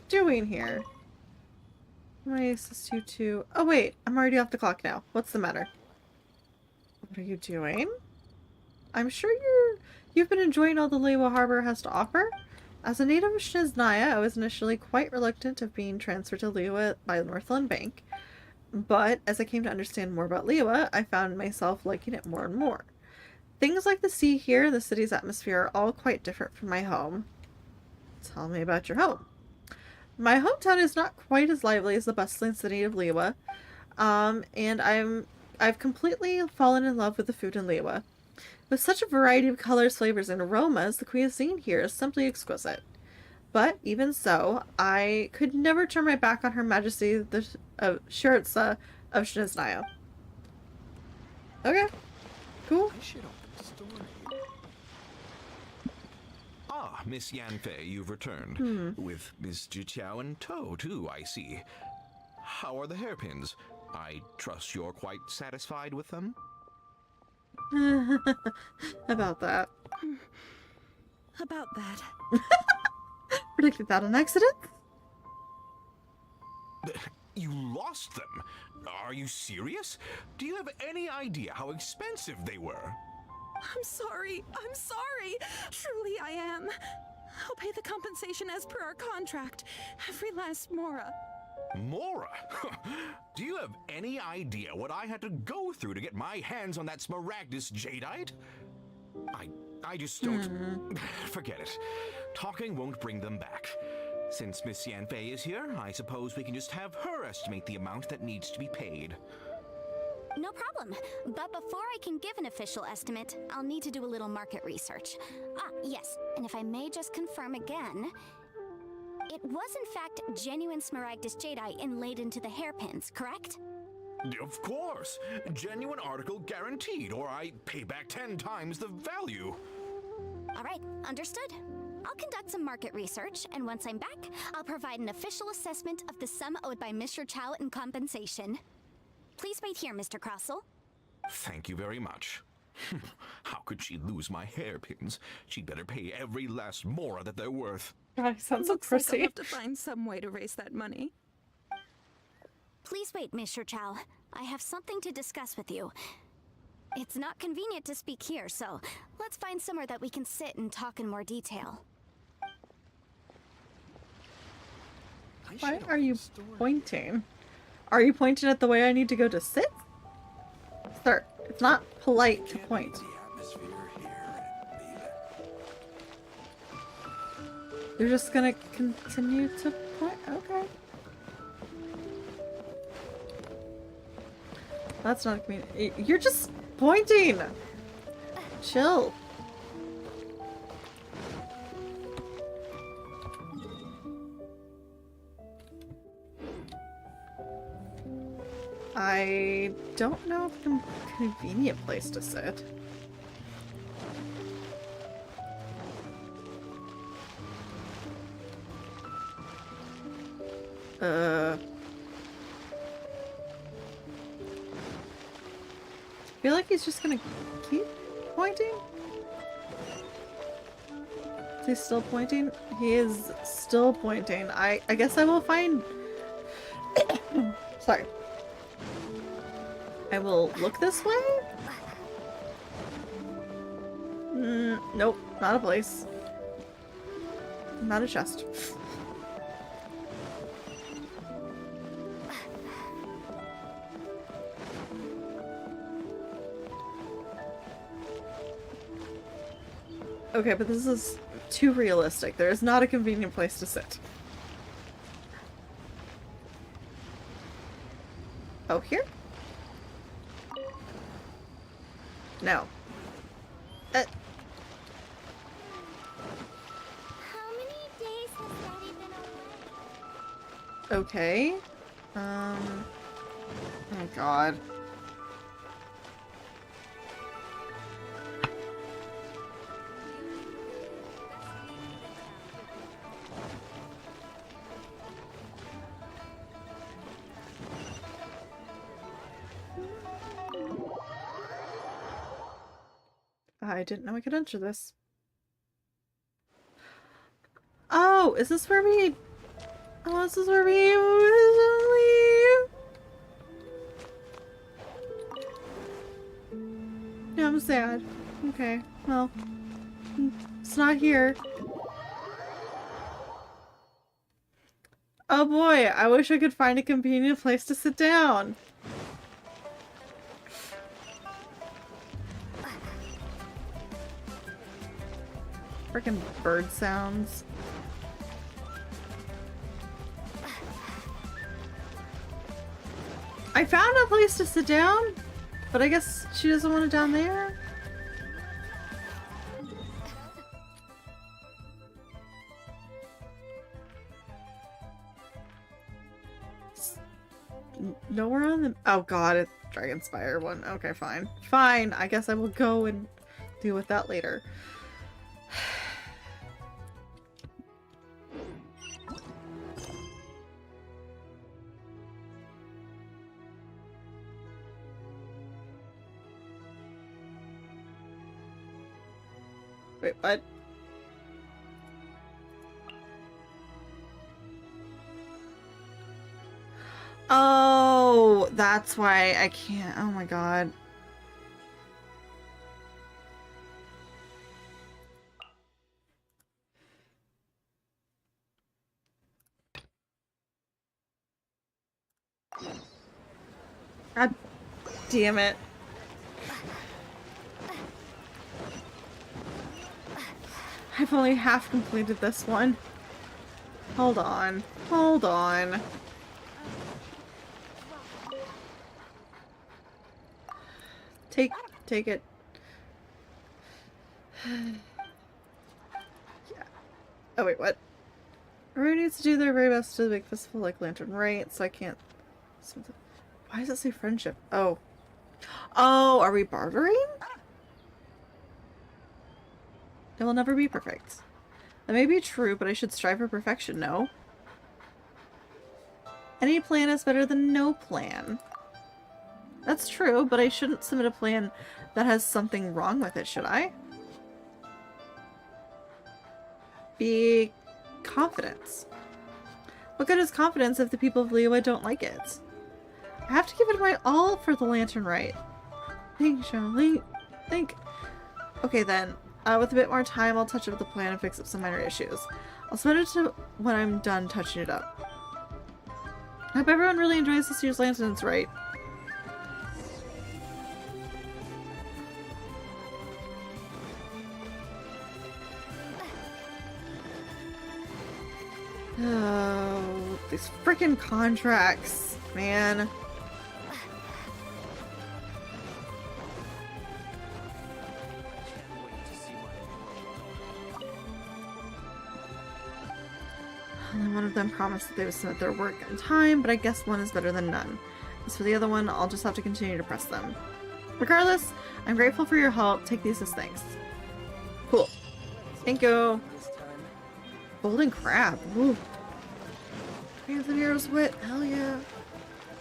Speaker 1: doing here? My assist you to... Oh wait, I'm already off the clock now. What's the matter? What are you doing? I'm sure you've been enjoying all the Liyue Harbor has to offer. As a native of Shiznaya, I was initially quite reluctant of being transferred to Liyue by the Northland Bank. But as I came to understand more about Liyue, I found myself liking it more and more. Things like the sea here, the city's atmosphere are all quite different from my home. Tell me about your home. My hometown is not quite as lively as the bustling city of Liyue, and I've completely fallen in love with the food in Liyue. With such a variety of colors, flavors, and aromas, the cuisine here is simply exquisite. But even so, I could never turn my back on Her Majesty the Shiritsa of Shiznaya. Okay, cool.
Speaker 4: I should open the store here.
Speaker 7: Ah, Miss Yanfei, you've returned. With Miss Jiqiao in tow, too, I see. How are the hairpins? I trust you're quite satisfied with them?
Speaker 1: About that.
Speaker 6: About that.
Speaker 1: Predicted that on accident?
Speaker 7: You lost them? Are you serious? Do you have any idea how expensive they were?
Speaker 6: I'm sorry. I'm sorry. Truly I am. I'll pay the compensation as per our contract. Every last mora.
Speaker 7: Mora? Do you have any idea what I had to go through to get my hands on that Smaragdus Jadeite? I just don't... Forget it. Talking won't bring them back. Since Miss Yanfei is here, I suppose we can just have her estimate the amount that needs to be paid.
Speaker 5: No problem. But before I can give an official estimate, I'll need to do a little market research. Ah, yes. And if I may just confirm again, it was in fact genuine Smaragdus Jadeite inlaid into the hairpins, correct?
Speaker 7: Of course. Genuine article guaranteed, or I pay back 10 times the value.
Speaker 5: All right, understood. I'll conduct some market research, and once I'm back, I'll provide an official assessment of the sum owed by Mr. Chow in compensation. Please wait here, Mr. Crossell.
Speaker 7: Thank you very much. How could she lose my hairpins? She'd better pay every last mora that they're worth.
Speaker 1: God, he sounds so
Speaker 8: Looks like I'll
Speaker 1: prissy.
Speaker 8: have to find some way to raise that money.
Speaker 5: Please wait, Miss Chow. I have something to discuss with you. It's not convenient to speak here, so let's find somewhere that we can sit and talk in more detail.
Speaker 1: Why are you pointing? Are you pointing at the way I need to go to sit? Sir, it's not polite to point. You're just gonna continue to point? Okay. That's not a community. You're just pointing! Chill. I don't know if it's a convenient place to sit. I feel like he's just gonna keep pointing. Is he still pointing? He is still pointing. I guess I will find... Sorry. I will look this way? Nope, not a place. Not a chest. Okay, but this is too realistic. There is not a convenient place to sit. Oh, here? No.
Speaker 3: How many days has Daddy been away?
Speaker 1: Okay. Oh god. I didn't know I could enter this. Oh, is this where we... Oh, this is where we leave. Yeah, I'm sad. Okay, well, it's not here. Oh boy, I wish I could find a convenient place to sit down. Freaking bird sounds. I found a place to sit down, but I guess she doesn't want it down there. Nowhere on the... Oh god, it's Dragonspire one. Okay, fine. Fine, I guess I will go and deal with that later. Wait, what? Oh, that's why I can't. Oh my god. God damn it. I've only half completed this one. Hold on. Hold on. Take it. Yeah. Oh wait, what? Everyone needs to do their very best to make this feel like Lantern, right? So I can't... Why does it say friendship? Oh. Oh, are we bartering? It will never be perfect. That may be true, but I should strive for perfection, no? Any plan is better than no plan. That's true, but I shouldn't submit a plan that has something wrong with it, should I? Be confidence. What good is confidence if the people of Liyue don't like it? I have to give it my all for the lantern right. Think, Charlie. Think. Okay then. With a bit more time, I'll touch up the plan and fix up some minor issues. I'll submit it to when I'm done touching it up. I hope everyone really enjoys this year's lanterns right. Oh, these freaking contracts, man. Only one of them promised that they would submit their work in time, but I guess one is better than none. As for the other one, I'll just have to continue to press them. Regardless, I'm grateful for your help. Take these as thanks. Cool. Thank you. Golden crab. Ooh. 20,000 euros wit. Hell yeah.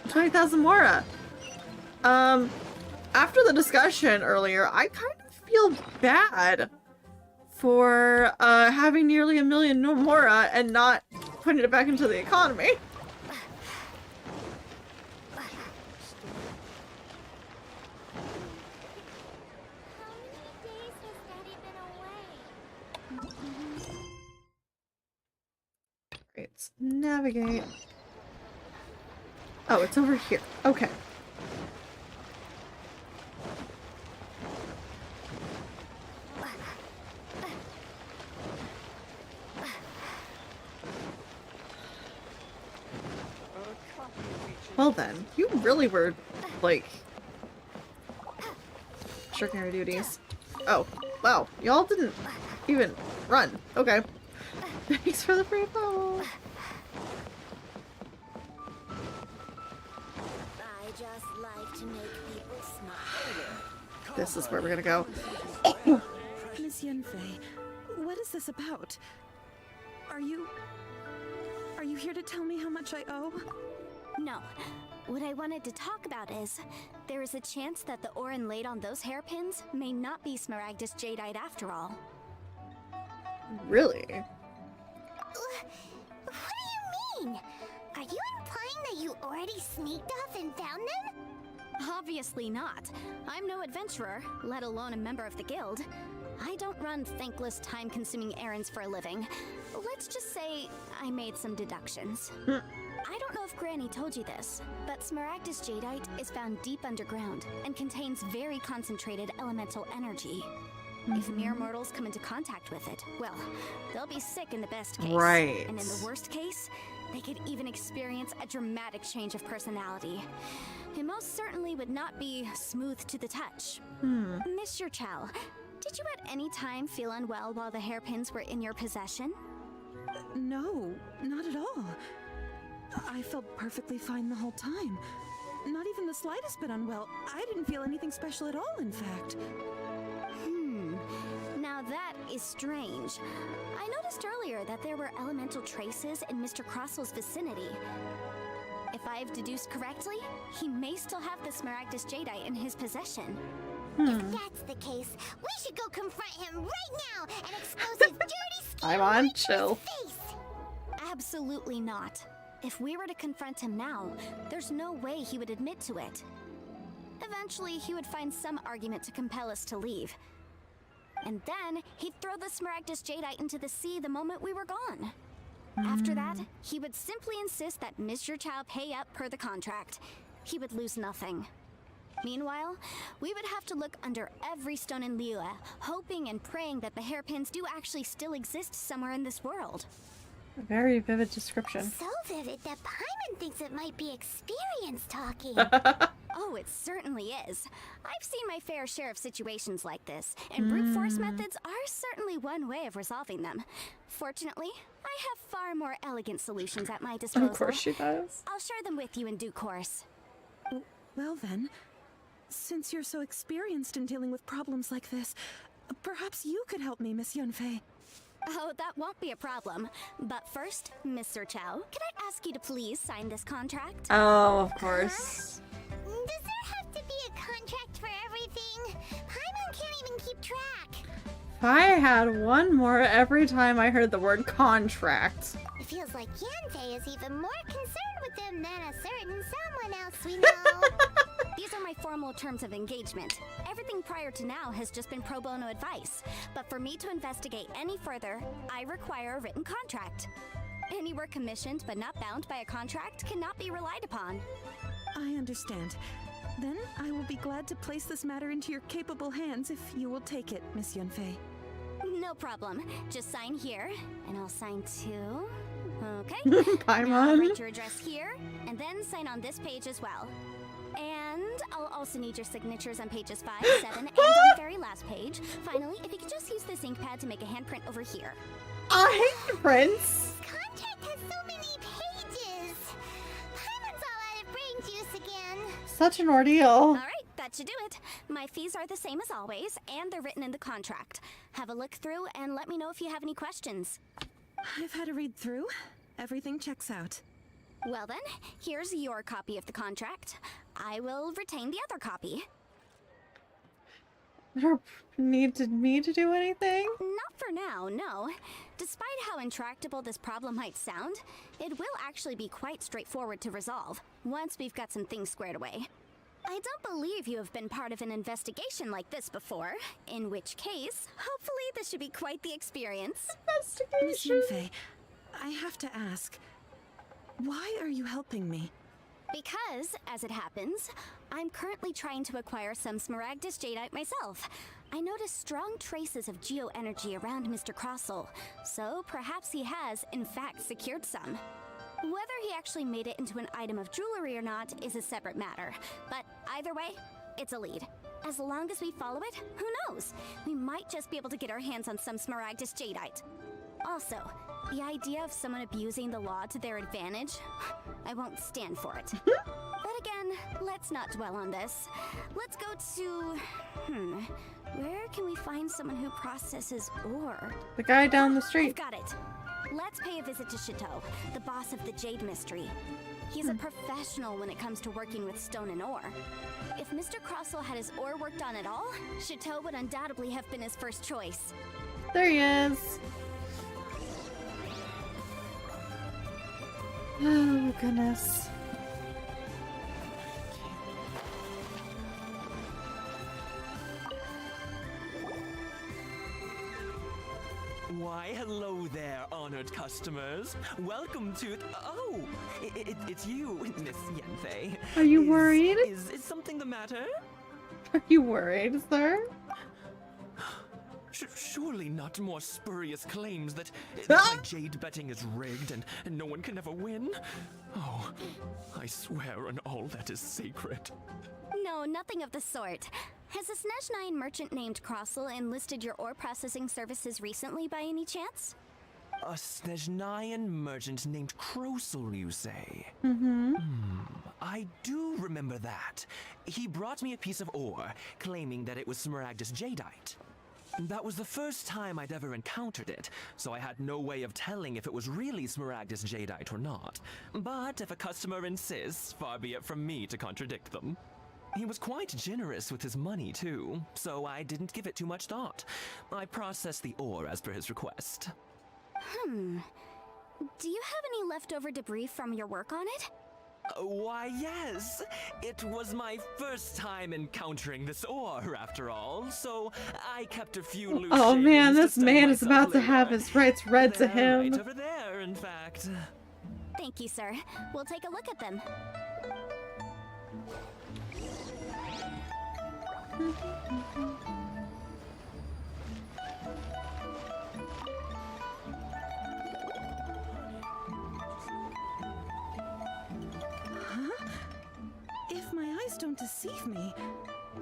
Speaker 1: 20,000 mora. After the discussion earlier, I kind of feel bad for having nearly 1 million mora and not putting it back into the economy. Let's navigate. Oh, it's over here. Okay. Well then, you really were, like, shirking your duties. Oh, wow. Y'all didn't even run. Okay. Thanks for the free follow.
Speaker 3: I just like to make people smile.
Speaker 1: This is where we're gonna go.
Speaker 8: Miss Yunfei, what is this about? Are you here to tell me how much I owe?
Speaker 5: No. What I wanted to talk about is, there is a chance that the Orin laid on those hairpins may not be Smaragdus Jadeite after all.
Speaker 1: Really?
Speaker 3: What do you mean? Are you implying that you already sneaked off and found them?
Speaker 5: Obviously not. I'm no adventurer, let alone a member of the guild. I don't run thankless, time-consuming errands for a living. Let's just say I made some deductions. I don't know if Granny told you this, but Smaragdus Jadeite is found deep underground and contains very concentrated elemental energy. If mere mortals come into contact with it, well, they'll be sick in the best case.
Speaker 1: Right.
Speaker 5: And in the worst case, they could even experience a dramatic change of personality. It most certainly would not be smooth to the touch. Mr. Chow, did you at any time feel unwell while the hairpins were in your possession?
Speaker 8: No, not at all. I felt perfectly fine the whole time. Not even the slightest bit unwell. I didn't feel anything special at all, in fact.
Speaker 5: Now that is strange. I noticed earlier that there were elemental traces in Mr. Crossel's vicinity. If I've deduced correctly, he may still have the Smaragdus Jadeite in his possession.
Speaker 3: If that's the case, we should go confront him right now and expose his dirty skin
Speaker 1: I'm on
Speaker 3: right to
Speaker 1: chill.
Speaker 3: his face.
Speaker 5: Absolutely not. If we were to confront him now, there's no way he would admit to it. Eventually, he would find some argument to compel us to leave. And then, he'd throw the Smaragdus Jadeite into the sea the moment we were gone. After that, he would simply insist that Mr. Chow pay up per the contract. He would lose nothing. Meanwhile, we would have to look under every stone in Liyue, hoping and praying that the hairpins do actually still exist somewhere in this world.
Speaker 1: A very vivid description.
Speaker 3: So vivid that Paimon thinks it might be experience talking.
Speaker 5: Oh, it certainly is. I've seen my fair share of situations like this, and brute force methods are certainly one way of resolving them. Fortunately, I have far more elegant solutions at my disposal.
Speaker 1: Of course she does.
Speaker 5: I'll share them with you in due course.
Speaker 8: Well then, since you're so experienced in dealing with problems like this, perhaps you could help me, Miss Yunfei.
Speaker 5: Oh, that won't be a problem. But first, Mr. Chow, could I ask you to please sign this contract?
Speaker 1: Oh, of course.
Speaker 3: Does there have
Speaker 1: If I had one more every time I heard the word contract.
Speaker 3: It feels like Yanfei is even more concerned with them than a certain someone else we know.
Speaker 5: These are my formal terms of engagement. Everything prior to now has just been pro bono advice. But for me to investigate any further, I require a written contract. Any work commissioned but not bound by a contract cannot be relied upon.
Speaker 8: I understand. Then I will be glad to place this matter into your capable hands if you will take it, Miss Yunfei.
Speaker 5: No problem. Just sign here, and I'll sign too. Okay.
Speaker 1: Bye,
Speaker 5: Now
Speaker 1: Mom.
Speaker 5: write your address here, and then sign on this page as well. And I'll also need your signatures on pages 5, 7, and on the very last page. Finally, if you could just use this ink pad to make a handprint over here.
Speaker 1: I hate prints.
Speaker 3: This contract has so many pages. Paimon's all out of brain juice again.
Speaker 1: Such an ordeal.
Speaker 5: All right, that should do it. My fees are the same as always, and they're written in the contract. Have a look through and let me know if you have any questions.
Speaker 8: I've had a read through. Everything checks out.
Speaker 5: Well then, here's your copy of the contract. I will retain the other copy.
Speaker 1: You don't need me to do anything?
Speaker 5: Not for now, no. Despite how intractable this problem might sound, it will actually be quite straightforward to resolve, once we've got some things squared away. I don't believe you have been part of an investigation like this before, in which case, hopefully this should be quite the experience.
Speaker 8: Miss
Speaker 1: Investigation.
Speaker 8: Yunfei, I have to ask, why are you helping me?
Speaker 5: Because, as it happens, I'm currently trying to acquire some Smaragdus Jadeite myself. I noticed strong traces of geoenergy around Mr. Crossel, so perhaps he has, in fact, secured some. Whether he actually made it into an item of jewelry or not is a separate matter, but either way, it's a lead. As long as we follow it, who knows? We might just be able to get our hands on some Smaragdus Jadeite. Also, the idea of someone abusing the law to their advantage, I won't stand for it. But again, let's not dwell on this. Let's go to... where can we find someone who processes ore?
Speaker 1: The guy down the
Speaker 5: I've
Speaker 1: street.
Speaker 5: got it. Let's pay a visit to Chateau, the boss of the Jade Mystery. He's a professional when it comes to working with stone and ore. If Mr. Crossel had his ore worked on at all, Chateau would undoubtedly have been his first choice.
Speaker 1: There he is. Oh, goodness.
Speaker 4: Why, hello there, honored customers. Welcome to... Oh, it's you, Miss Yanfei.
Speaker 1: Are you worried?
Speaker 4: Is something the matter?
Speaker 1: Are you worried, sir?
Speaker 4: Surely not more spurious claims that my jade betting is rigged and no one can ever win? Oh, I swear on all that is sacred.
Speaker 5: No, nothing of the sort. Has a Snezhnyan merchant named Crossel enlisted your ore processing services recently by any chance?
Speaker 4: A Snezhnyan merchant named Crossel, you say? I do remember that. He brought me a piece of ore, claiming that it was Smaragdus Jadeite. That was the first time I'd ever encountered it, so I had no way of telling if it was really Smaragdus Jadeite or not. But if a customer insists, far be it from me to contradict them. He was quite generous with his money, too, so I didn't give it too much thought. I processed the ore as per his request.
Speaker 5: Do you have any leftover debris from your work on it?
Speaker 4: Why, yes. It was my first time encountering this ore, after all, so I kept a few loose
Speaker 1: Oh man,
Speaker 4: shavings to
Speaker 1: this
Speaker 4: stem
Speaker 1: man is
Speaker 4: myself
Speaker 1: about to have
Speaker 4: later.
Speaker 1: his rights read to
Speaker 4: They're
Speaker 1: him.
Speaker 4: Right over there, in fact.
Speaker 5: Thank you, sir. We'll take a look at them.
Speaker 8: If my eyes don't deceive me,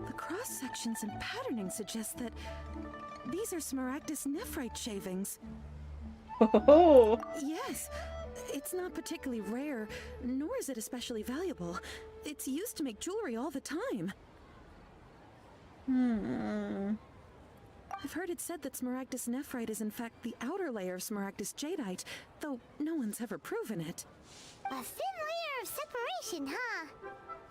Speaker 8: the cross-sections and patterning suggest that these are Smaragdus nephrite shavings.
Speaker 1: Oh,
Speaker 8: Yes, it's not particularly rare, nor is it especially valuable. It's used to make jewelry all the time. I've heard it said that Smaragdus nephrite is in fact the outer layer of Smaragdus jadeite, though no one's ever proven it.
Speaker 3: A thin layer of separation, huh?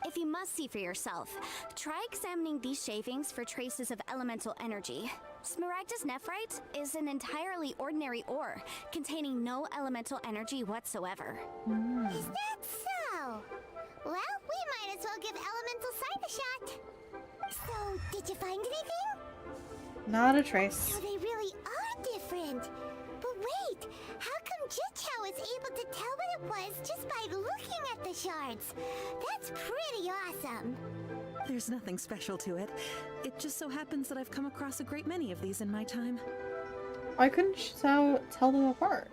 Speaker 5: If you must see for yourself, try examining these shavings for traces of elemental energy. Smaragdus nephrite is an entirely ordinary ore, containing no elemental energy whatsoever.
Speaker 3: Is that so? Well, we might as well give elemental sight a shot. So, did you find anything?
Speaker 1: Not a trace.
Speaker 3: So they really are different. But wait, how come Jichao was able to tell what it was just by looking at the shards? That's pretty awesome.
Speaker 8: There's nothing special to it. It just so happens that I've come across a great many of these in my time.
Speaker 1: Why couldn't Shao tell them apart?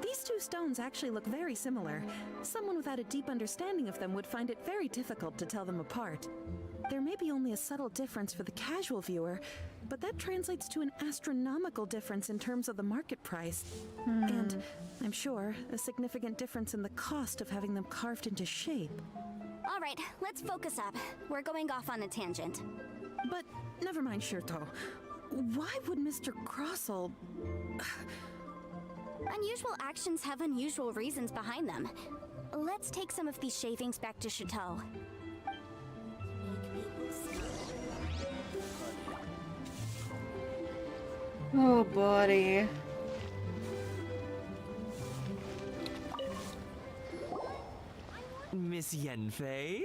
Speaker 8: These two stones actually look very similar. Someone without a deep understanding of them would find it very difficult to tell them apart. There may be only a subtle difference for the casual viewer, but that translates to an astronomical difference in terms of the market price. And, I'm sure, a significant difference in the cost of having them carved into shape.
Speaker 5: All right, let's focus up. We're going off on a tangent.
Speaker 8: But never mind, Shirto. Why would Mr. Crossell...
Speaker 5: Unusual actions have unusual reasons behind them. Let's take some of these shavings back to Chateau.
Speaker 1: Oh, buddy.
Speaker 4: Miss Yanfei?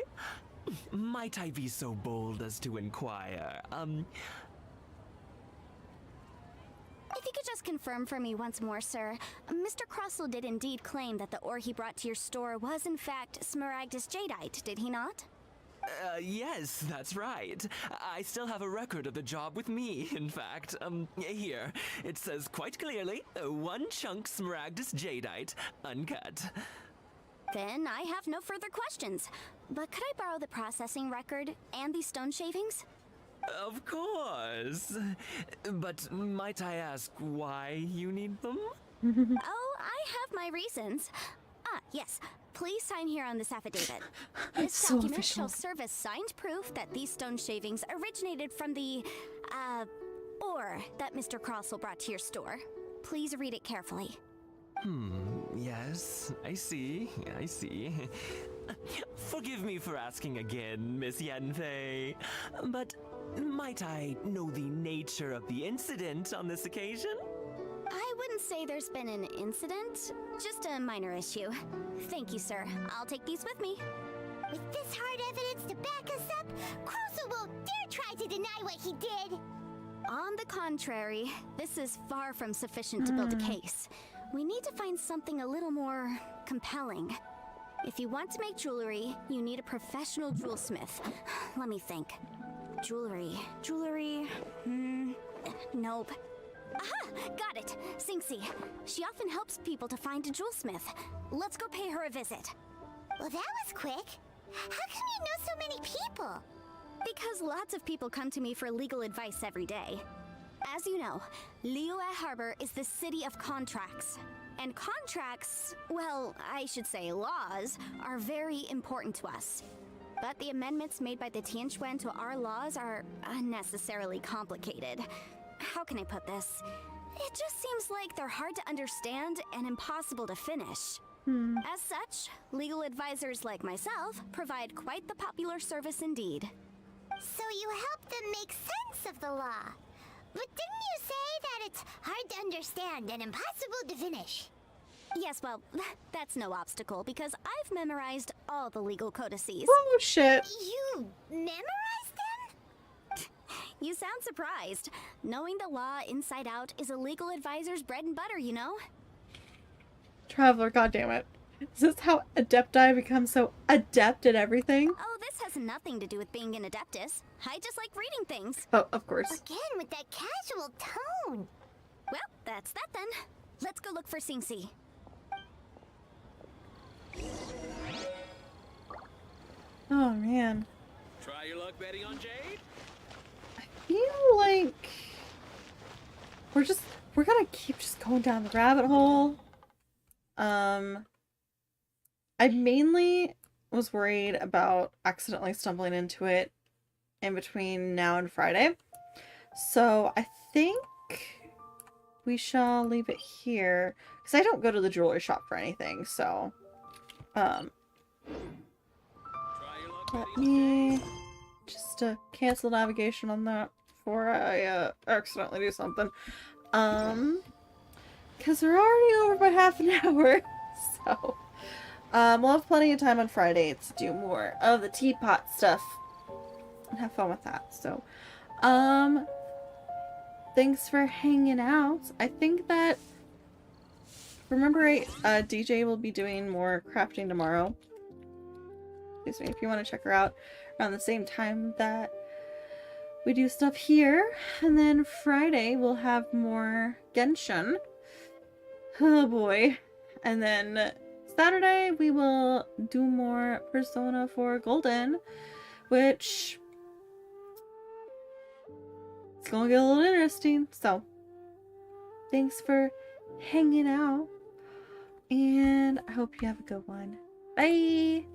Speaker 4: Might I be so bold as to inquire,
Speaker 5: If you could just confirm for me once more, sir. Mr. Crossell did indeed claim that the ore he brought to your store was in fact Smaragdus jadeite, did he not?
Speaker 4: Yes, that's right. I still have a record of the job with me, in fact. Here. It says quite clearly, 1 chunk Smaragdus jadeite, uncut.
Speaker 5: Then I have no further questions. But could I borrow the processing record and these stone shavings?
Speaker 4: Of course. But might I ask why you need them?
Speaker 5: Oh, I have my reasons. Ah, yes. Please sign here on this affidavit. This
Speaker 1: so
Speaker 5: document
Speaker 1: official.
Speaker 5: shall serve as signed proof that these stone shavings originated from the, ore that Mr. Crossell brought to your store. Please read it carefully.
Speaker 4: Yes, I see. Forgive me for asking again, Miss Yanfei, but might I know the nature of the incident on this occasion?
Speaker 5: I wouldn't say there's been an incident, just a minor issue. Thank you, sir. I'll take these with me.
Speaker 3: With this hard evidence to back us up, Crossell won't dare try to deny what he did.
Speaker 5: On the contrary, this is far from sufficient to build a case. We need to find something a little more compelling. If you want to make jewelry, you need a professional jewelsmith. Let me think. Jewelry. Nope. Aha! Got it! Singxi. She often helps people to find a jewelsmith. Let's go pay her a visit.
Speaker 3: Well, that was quick. How come you know so many people?
Speaker 5: Because lots of people come to me for legal advice every day. As you know, Liyue Harbor is the city of contracts. And contracts, well, I should say laws, are very important to us. But the amendments made by the Tianquan to our laws are unnecessarily complicated. How can I put this? It just seems like they're hard to understand and impossible to finish. As such, legal advisors like myself provide quite the popular service indeed.
Speaker 3: So you help them make sense of the law. But didn't you say that it's hard to understand and impossible to finish?
Speaker 5: Yes, well, that's no obstacle because I've memorized all the legal codices.
Speaker 1: Oh, shit.
Speaker 3: You memorized them?
Speaker 5: You sound surprised. Knowing the law inside out is a legal advisor's bread and butter, you know?
Speaker 1: Traveler, goddammit. Is this how Adepti become so adept at everything?
Speaker 5: Oh, this has nothing to do with being an adeptus. I just like reading things.
Speaker 1: Oh, of course.
Speaker 3: Again, with that casual tone.
Speaker 5: Well, that's that then. Let's go look for Singxi.
Speaker 1: Oh, man.
Speaker 9: Try your luck betting on Jade?
Speaker 1: I feel like we're gonna keep just going down the rabbit hole. I mainly was worried about accidentally stumbling into it in between now and Friday. So I think we shall leave it here because I don't go to the jewelry shop for anything. So,
Speaker 9: Try your luck
Speaker 1: let
Speaker 9: betting on Jade?
Speaker 1: me just cancel navigation on that before I accidentally do something. Because we're already over by half an hour. So, we'll have plenty of time on Friday to do more of the teapot stuff and have fun with that. So, thanks for hanging out. I think that, remember, DJ will be doing more crafting tomorrow. Excuse me, if you want to check her out around the same time that we do stuff here. And then Friday we'll have more Genshin. Oh boy. And then Saturday we will do more Persona 4 Golden, which it's gonna get a little interesting. So thanks for hanging out, and I hope you have a good one. Bye!